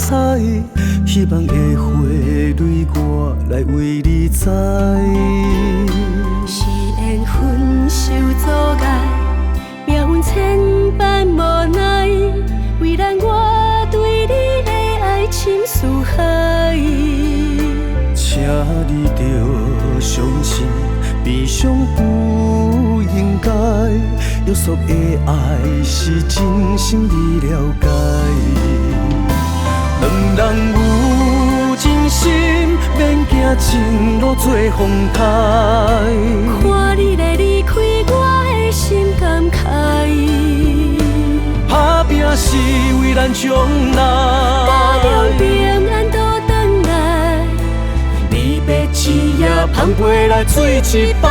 彩，希望会花蕊我来为你栽。是缘分受阻碍，命运千般无奈，为难我对你的爱深似海。请你着相信，悲伤不应该，约束的爱是真心你了解。两人有真心，免惊前路做风台。看你的离开，我的心感慨。打拼是为咱将来，家中平安都回来，离别一夜捧杯来醉一摆。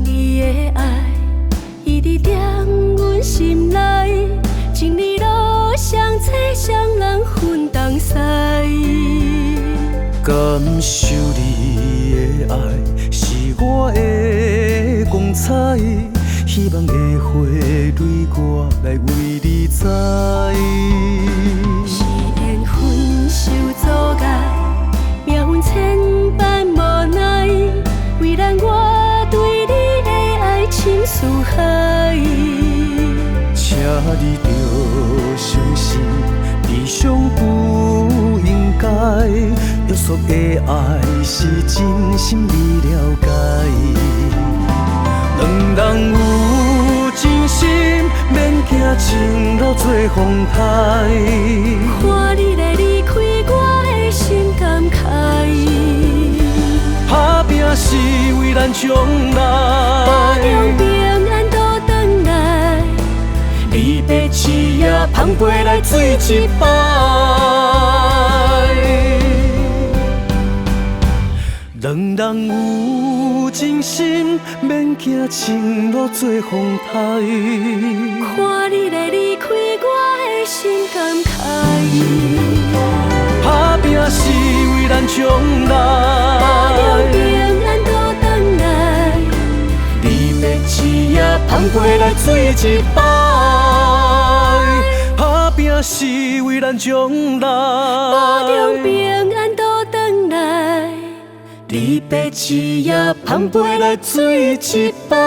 你的爱一直踮阮心内，情理路相找，双人分东西。感受你的爱是我的光彩，希望会花蕊我来为你栽。是缘分受阻碍，命运千般无奈，为难我对你的爱深似海。请你着相信，悲伤不应该，约束的爱是真心你了解。两人有真心，免惊前路做风台。看你的离开，我的心感慨。打拼是为咱将来，家中平安都回来，离别一夜捧杯来醉一摆。两人有真心，免惊前路做风台。看你的离开，我的心感慨。打拼是为咱将家中来，平安都回来，离别一夜捧杯来醉一摆。打拼是为咱将家中来，平安都回来，离别一夜捧杯来醉一摆。